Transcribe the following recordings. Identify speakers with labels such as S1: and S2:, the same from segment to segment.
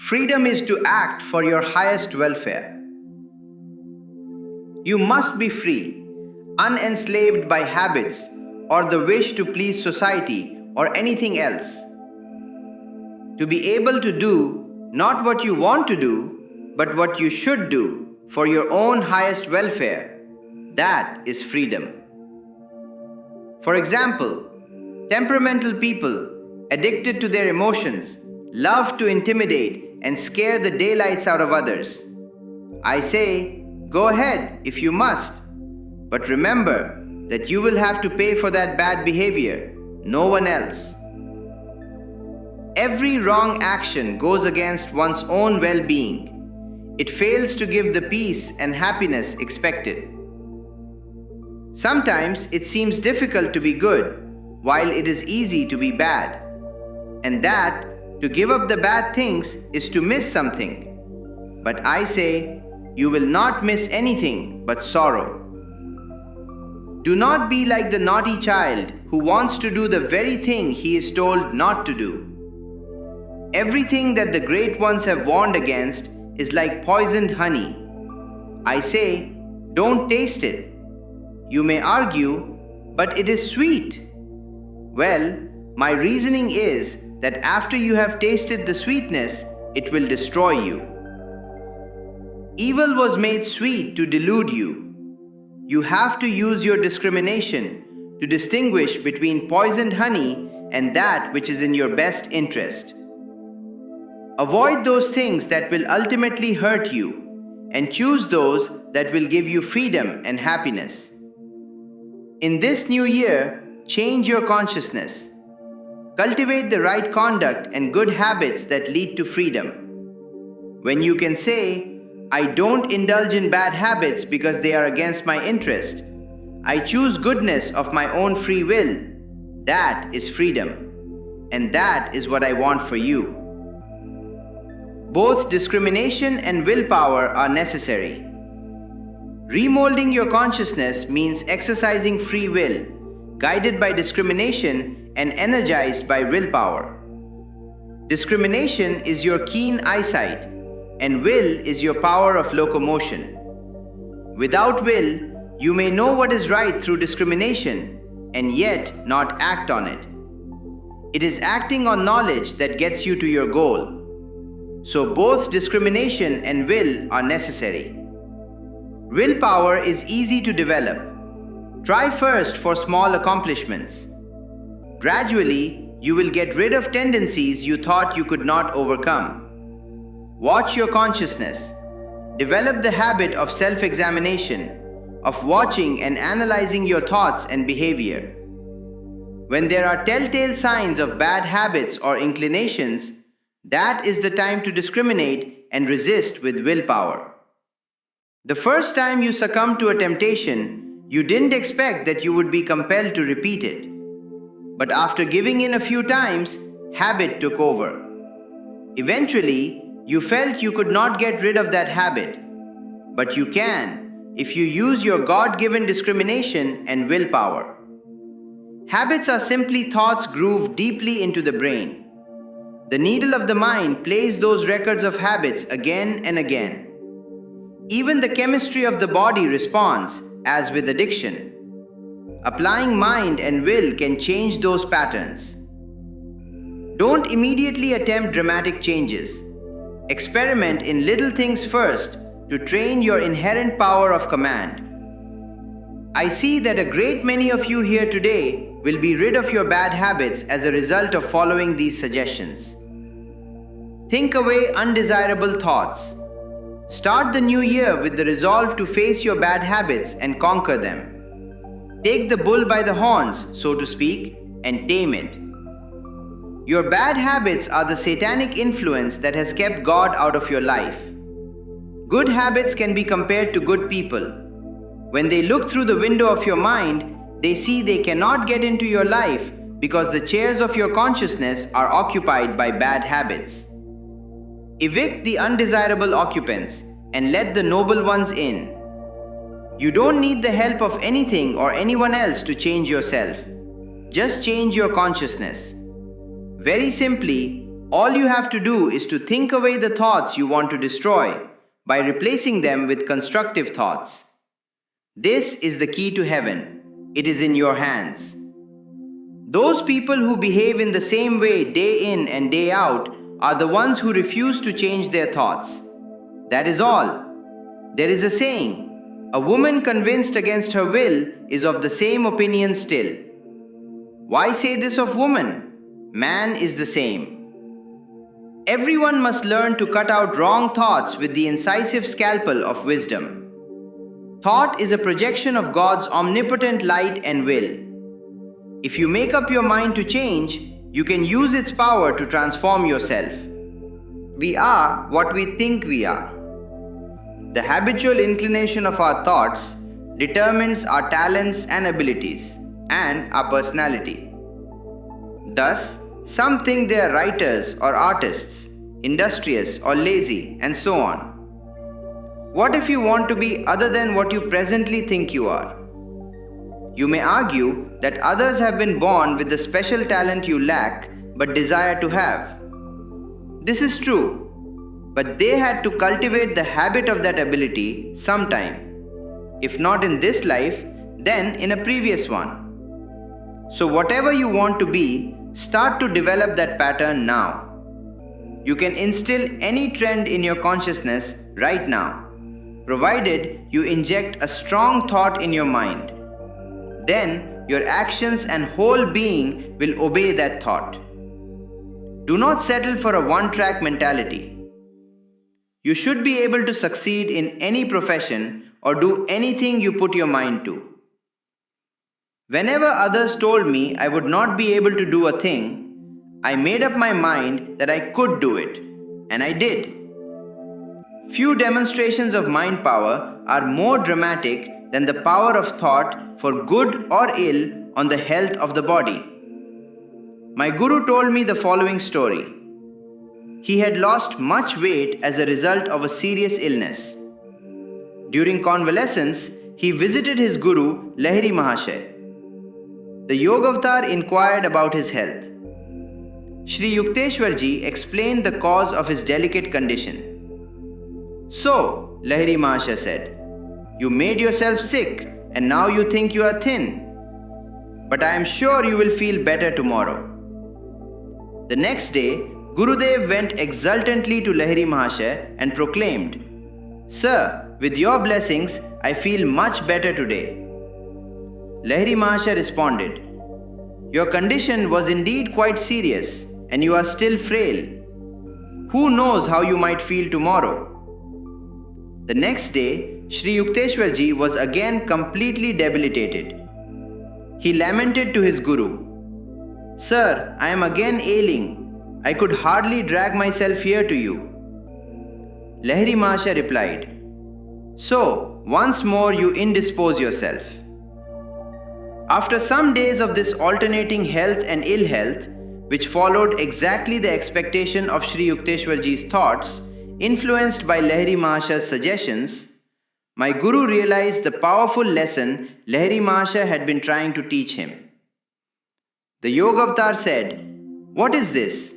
S1: Freedom is to act for your highest welfare. You must be free, unenslaved by habits or the wish to please society or anything else. To be able to do not what you want to do, but what you should do for your own highest welfare, that is freedom. For example, temperamental people, addicted to their emotions, love to intimidate and scare the daylights out of others. I say, go ahead if you must, but remember that you will have to pay for that bad behavior, no one else. Every wrong action goes against one's own well-being. It fails to give the peace and happiness expected. Sometimes it seems difficult to be good, while it is easy to be bad. And that, to give up the bad things, is to miss something. But I say, you will not miss anything but sorrow. Do not be like the naughty child who wants to do the very thing he is told not to do. Everything that the great ones have warned against is like poisoned honey. I say, don't taste it. You may argue, but it is sweet. Well, my reasoning is that after you have tasted the sweetness, it will destroy you. Evil was made sweet to delude you. You have to use your discrimination to distinguish between poisoned honey and that which is in your best interest. Avoid those things that will ultimately hurt you and choose those that will give you freedom and happiness. In this new year, change your consciousness. Cultivate the right conduct and good habits that lead to freedom. When you can say, I don't indulge in bad habits because they are against my interest. I choose goodness of my own free will. That is freedom. And that is what I want for you. Both discrimination and willpower are necessary. Remolding your consciousness means exercising free will, guided by discrimination and energized by willpower. Discrimination is your keen eyesight, and will is your power of locomotion. Without will, you may know what is right through discrimination and yet not act on it. It is acting on knowledge that gets you to your goal. So both discrimination and will are necessary. Willpower is easy to develop. Try first for small accomplishments. Gradually, you will get rid of tendencies you thought you could not overcome. Watch your consciousness. Develop the habit of self-examination, of watching and analyzing your thoughts and behavior. When there are telltale signs of bad habits or inclinations, that is the time to discriminate and resist with willpower. The first time you succumbed to a temptation, you didn't expect that you would be compelled to repeat it. But after giving in a few times, habit took over. Eventually, you felt you could not get rid of that habit. But you can, if you use your God-given discrimination and willpower. Habits are simply thoughts grooved deeply into the brain. The needle of the mind plays those records of habits again and again. Even the chemistry of the body responds, as with addiction. Applying mind and will can change those patterns. Don't immediately attempt dramatic changes. Experiment in little things first to train your inherent power of command. I see that a great many of you here today will be rid of your bad habits as a result of following these suggestions. Think away undesirable thoughts. Start the new year with the resolve to face your bad habits and conquer them. Take the bull by the horns, so to speak, and tame it. Your bad habits are the satanic influence that has kept God out of your life. Good habits can be compared to good people. When they look through the window of your mind, they see they cannot get into your life because the chairs of your consciousness are occupied by bad habits. Evict the undesirable occupants and let the noble ones in. You don't need the help of anything or anyone else to change yourself. Just change your consciousness. Very simply, All you have to do is to think away the thoughts you want to destroy by replacing them with constructive thoughts. This is the key to heaven. It is in your hands. Those people who behave in the same way day in and day out are the ones who refuse to change their thoughts. That is all. There is a saying, a woman convinced against her will is of the same opinion still. Why say this of woman? Man is the same. Everyone must learn to cut out wrong thoughts with the incisive scalpel of wisdom. Thought is a projection of God's omnipotent light and will. If you make up your mind to change, you can use its power to transform yourself. We are what we think we are. The habitual inclination of our thoughts determines our talents and abilities and our personality. Thus, some think they are writers or artists, industrious or lazy, and so on. What if you want to be other than what you presently think you are? You may argue that others have been born with the special talent you lack but desire to have. This is true, but they had to cultivate the habit of that ability sometime. If not in this life, then in a previous one. So whatever you want to be, start to develop that pattern now. You can instill any trend in your consciousness right now, provided you inject a strong thought in your mind. Then your actions and whole being will obey that thought. Do not settle for a one-track mentality. You should be able to succeed in any profession or do anything you put your mind to. Whenever others told me I would not be able to do a thing, I made up my mind that I could do it, and I did. Few demonstrations of mind power are more dramatic than the power of thought for good or ill on the health of the body. My guru told me the following story. He had lost much weight as a result of a serious illness. During convalescence, he visited his guru, Lahiri Mahasaya. The Yogavatar inquired about his health. Sri Yukteswarji explained the cause of his delicate condition. So, Lahiri Mahasaya said, you made yourself sick and now you think you are thin. But I am sure you will feel better tomorrow. The next day, Gurudev went exultantly to Lahiri Mahasaya and proclaimed, Sir, with your blessings, I feel much better today. Lahiri Mahasaya responded, Your condition was indeed quite serious and you are still frail. Who knows how you might feel tomorrow? The next day, Sri Yukteswarji was again completely debilitated. He lamented to his guru, Sir, I am again ailing. I could hardly drag myself here to you. Lahiri Mahasaya replied, So, once more you indispose yourself. After some days of this alternating health and ill health, which followed exactly the expectation of Sri Yukteswarji's thoughts, influenced by Lahiri Mahasaya's suggestions, my guru realized the powerful lesson Lahiri Mahasaya had been trying to teach him. The Yogavatar said, What is this?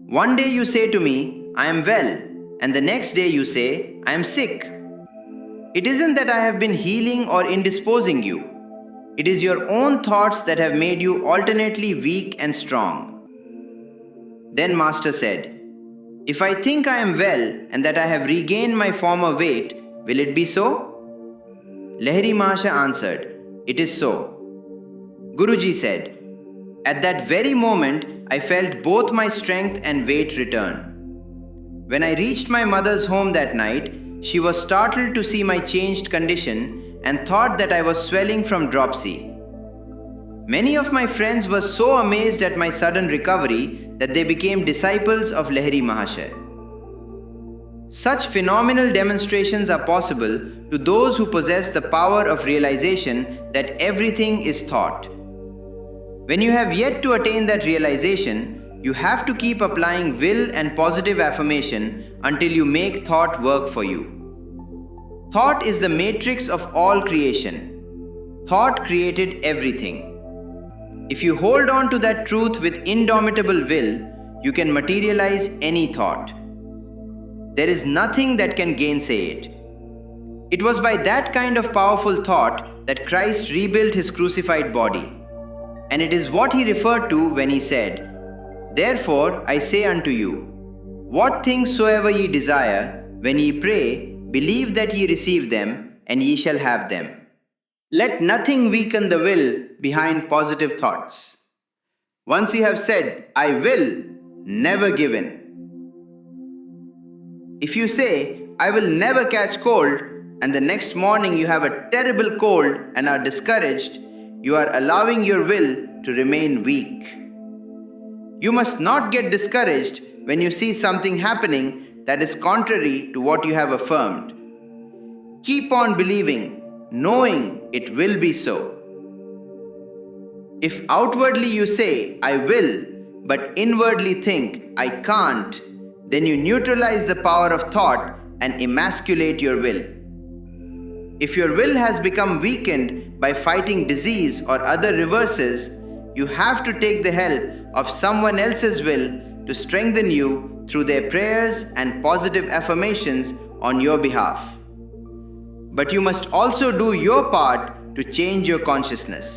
S1: One day you say to me, I am well, and the next day you say, I am sick. It isn't that I have been healing or indisposing you. It is your own thoughts that have made you alternately weak and strong. Then Master said, If I think I am well and that I have regained my former weight, will it be so? Lahiri Mahasaya answered, It is so. Guruji said, At that very moment, I felt both my strength and weight return. When I reached my mother's home that night, she was startled to see my changed condition and thought that I was swelling from dropsy. Many of my friends were so amazed at my sudden recovery that they became disciples of Lahiri Mahasaya. Such phenomenal demonstrations are possible to those who possess the power of realization that everything is thought. When you have yet to attain that realization, you have to keep applying will and positive affirmation until you make thought work for you. Thought is the matrix of all creation. Thought created everything. If you hold on to that truth with indomitable will, you can materialize any thought. There is nothing that can gainsay it. It was by that kind of powerful thought that Christ rebuilt his crucified body. And it is what he referred to when he said, "Therefore I say unto you, what things soever ye desire, when ye pray, believe that ye receive them, and ye shall have them." Let nothing weaken the will behind positive thoughts. Once you have said, "I will," never give in. If you say, "I will never catch cold," and the next morning you have a terrible cold and are discouraged, you are allowing your will to remain weak. You must not get discouraged when you see something happening that is contrary to what you have affirmed. Keep on believing, knowing it will be so. If outwardly you say, "I will," but inwardly think, "I can't," then you neutralize the power of thought and emasculate your will. If your will has become weakened by fighting disease or other reverses, you have to take the help of someone else's will to strengthen you through their prayers and positive affirmations on your behalf. But you must also do your part to change your consciousness.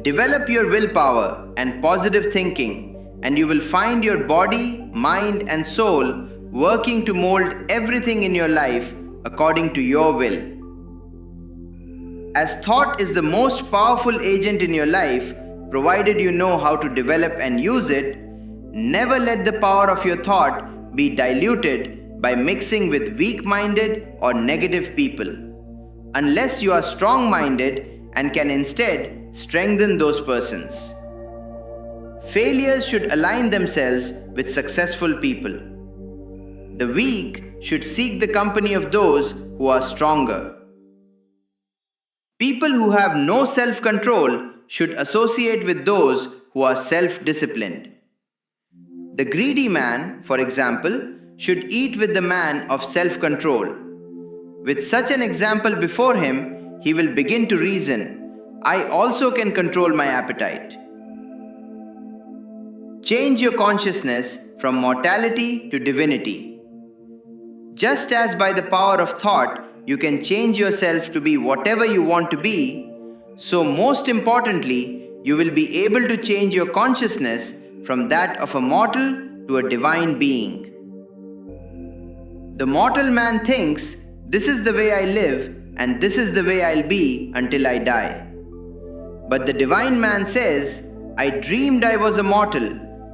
S1: Develop your willpower and positive thinking, and you will find your body, mind, and soul working to mold everything in your life according to your will. As thought is the most powerful agent in your life, provided you know how to develop and use it, never let the power of your thought be diluted by mixing with weak-minded or negative people, unless you are strong-minded and can instead strengthen those persons. Failures should align themselves with successful people. The weak should seek the company of those who are stronger. People who have no self-control should associate with those who are self-disciplined. The greedy man, for example, should eat with the man of self-control. With such an example before him, he will begin to reason, "I also can control my appetite." Change your consciousness from mortality to divinity. Just as by the power of thought you can change yourself to be whatever you want to be, so most importantly, you will be able to change your consciousness from that of a mortal to a divine being. The mortal man thinks, "This is the way I live and this is the way I'll be until I die." But the divine man says, "I dreamed I was a mortal,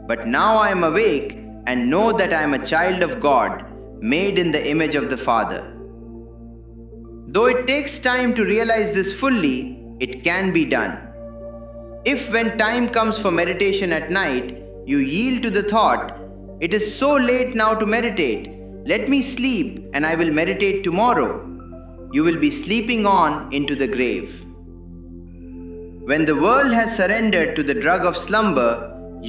S1: but now I am awake and know that I am a child of God, made in the image of the Father." Though it takes time to realize this fully, it can be done. If when time comes for meditation at night, you yield to the thought, "It is so late now to meditate, let me sleep and I will meditate tomorrow," you will be sleeping on into the grave. When the world has surrendered to the drug of slumber,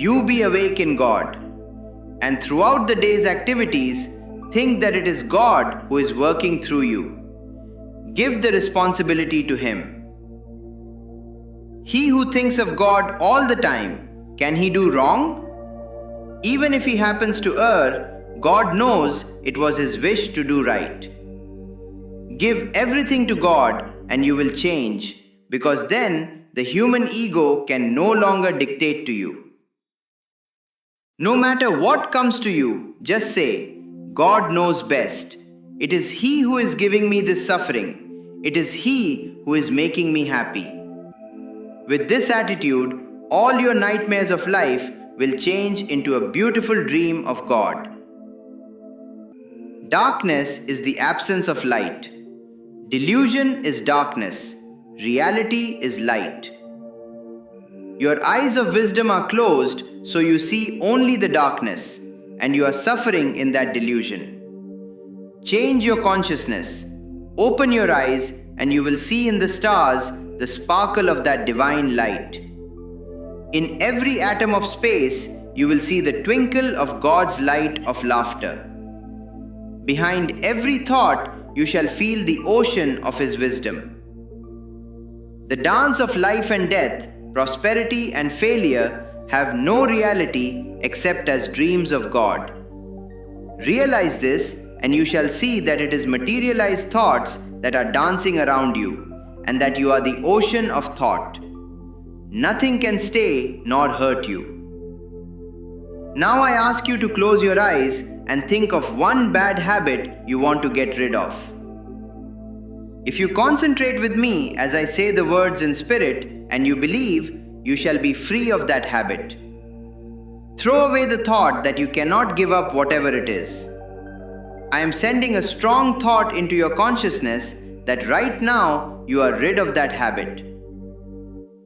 S1: you be awake in God. And throughout the day's activities, think that it is God who is working through you. Give the responsibility to Him. He who thinks of God all the time, can he do wrong? Even if he happens to err, God knows it was his wish to do right. Give everything to God and you will change, because then the human ego can no longer dictate to you. No matter what comes to you, just say, "God knows best. It is He who is giving me this suffering. It is He who is making me happy." With this attitude, all your nightmares of life will change into a beautiful dream of God. Darkness is the absence of light. Delusion is darkness. Reality is light. Your eyes of wisdom are closed, so you see only the darkness, and you are suffering in that delusion. Change your consciousness. Open your eyes, and you will see in the stars the sparkle of that divine light. In every atom of space, you will see the twinkle of God's light of laughter. Behind every thought, you shall feel the ocean of His wisdom. The dance of life and death, prosperity and failure have no reality except as dreams of God. Realize this, and you shall see that it is materialized thoughts that are dancing around you, and that you are the ocean of thought. Nothing can stay nor hurt you. Now I ask you to close your eyes and think of one bad habit you want to get rid of. If you concentrate with me as I say the words in spirit and you believe, you shall be free of that habit. Throw away the thought that you cannot give up whatever it is. I am sending a strong thought into your consciousness that right now you are rid of that habit.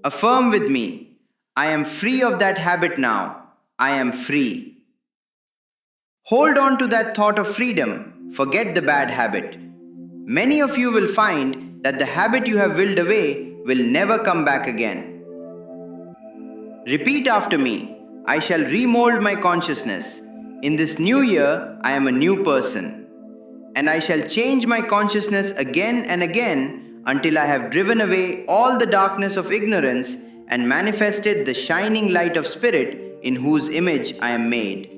S1: Affirm with me, I am free of that habit now. I am free. Hold on to that thought of freedom. Forget the bad habit. Many of you will find that the habit you have willed away will never come back again. Repeat after me. I shall remold my consciousness. In this new year, I am a new person. And I shall change my consciousness again and again until I have driven away all the darkness of ignorance and manifested the shining light of spirit in whose image I am made.